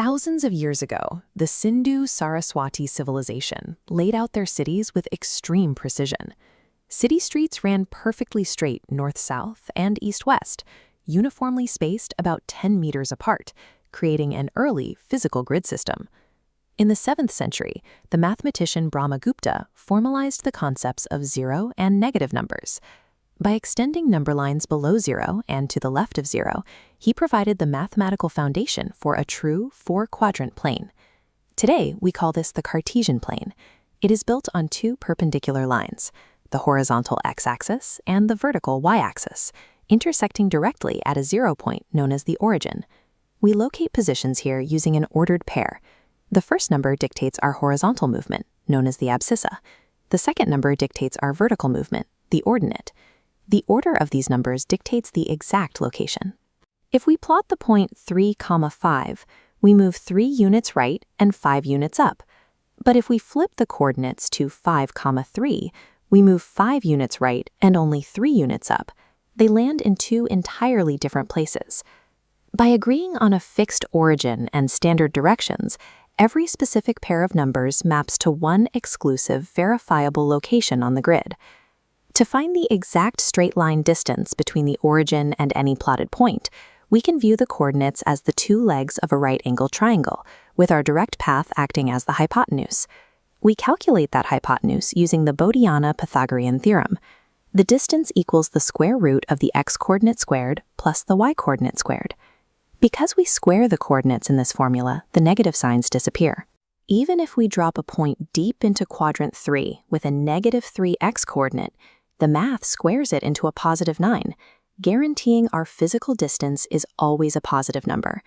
Thousands of years ago, the Sindhu-Saraswati civilization laid out their cities with extreme precision. City streets ran perfectly straight north-south and east-west, uniformly spaced about 10 meters apart, creating an early physical grid system. In the 7th century, the mathematician Brahmagupta formalized the concepts of zero and negative numbers. By extending number lines below zero and to the left of zero, he provided the mathematical foundation for a true four-quadrant plane. Today, we call this the Cartesian plane. It is built on two perpendicular lines, the horizontal x-axis and the vertical y-axis, intersecting directly at a 0 point known as the origin. We locate positions here using an ordered pair. The first number dictates our horizontal movement, known as the abscissa. The second number dictates our vertical movement, the ordinate. The order of these numbers dictates the exact location. If we plot the point 3, 5, we move 3 units right and 5 units up. But if we flip the coordinates to 5, 3, we move 5 units right and only 3 units up. They land in two entirely different places. By agreeing on a fixed origin and standard directions, every specific pair of numbers maps to one exclusive verifiable location on the grid. To find the exact straight-line distance between the origin and any plotted point, we can view the coordinates as the two legs of a right-angled triangle, with our direct path acting as the hypotenuse. We calculate that hypotenuse using the Bodiana-Pythagorean theorem. The distance equals the square root of the x-coordinate squared plus the y-coordinate squared. Because we square the coordinates in this formula, the negative signs disappear. Even if we drop a point deep into quadrant 3 with a negative 3x coordinate, the math squares it into a positive 9, guaranteeing our physical distance is always a positive number.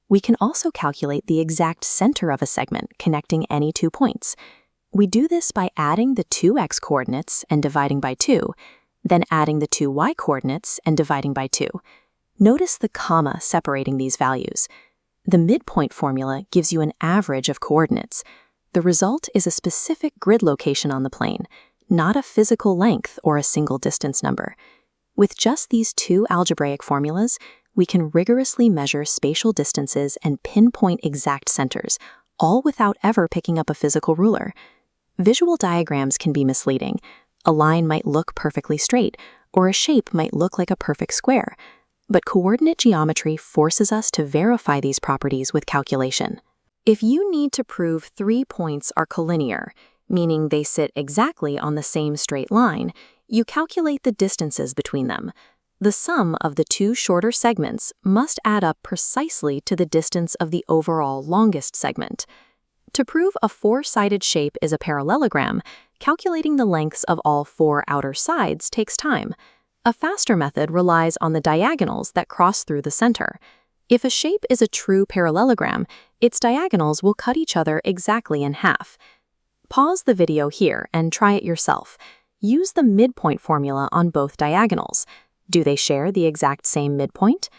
We can also calculate the exact center of a segment connecting any 2 points. We do this by adding the 2x coordinates and dividing by 2, then adding the 2y coordinates and dividing by 2. Notice the comma separating these values. The midpoint formula gives you an average of coordinates. The result is a specific grid location on the plane, not a physical length or a single distance number. With just these two algebraic formulas, we can rigorously measure spatial distances and pinpoint exact centers, all without ever picking up a physical ruler. Visual diagrams can be misleading. A line might look perfectly straight, or a shape might look like a perfect square. But coordinate geometry forces us to verify these properties with calculation. If you need to prove 3 points are collinear, meaning they sit exactly on the same straight line, you calculate the distances between them. The sum of the two shorter segments must add up precisely to the distance of the overall longest segment. To prove a 4-sided shape is a parallelogram, calculating the lengths of all 4 outer sides takes time. A faster method relies on the diagonals that cross through the center. If a shape is a true parallelogram, its diagonals will cut each other exactly in half. Pause the video here and try it yourself. Use the midpoint formula on both diagonals. Do they share the exact same midpoint?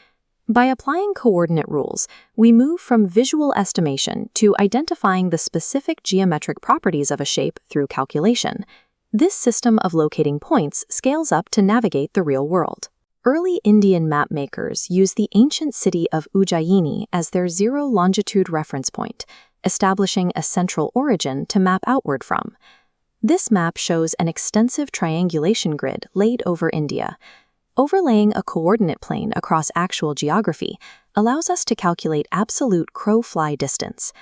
By applying coordinate rules, we move from visual estimation to identifying the specific geometric properties of a shape through calculation. This system of locating points scales up to navigate the real world. Early Indian mapmakers used the ancient city of Ujjayini as their zero-longitude reference point, establishing a central origin to map outward from. This map shows an extensive triangulation grid laid over India. Overlaying a coordinate plane across actual geography allows us to calculate absolute crow-fly distance.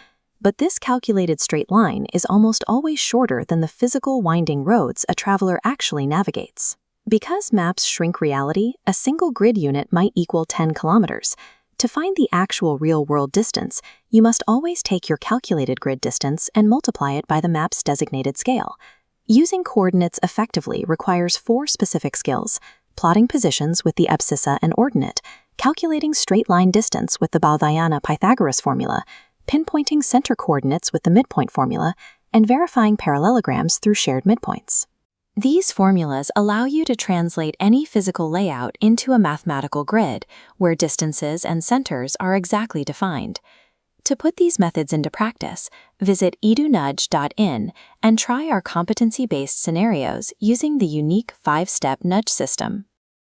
But this calculated straight line is almost always shorter than the physical winding roads a traveler actually navigates. Because maps shrink reality, a single grid unit might equal 10 kilometers. To find the actual real-world distance, you must always take your calculated grid distance and multiply it by the map's designated scale. Using coordinates effectively requires 4 specific skills: plotting positions with the abscissa and ordinate, calculating straight-line distance with the Bodiana-Pythagoras formula, pinpointing center coordinates with the midpoint formula, and verifying parallelograms through shared midpoints. These formulas allow you to translate any physical layout into a mathematical grid, where distances and centers are exactly defined. To put these methods into practice, visit edunudge.in and try our competency-based scenarios using the unique 5-step nudge system.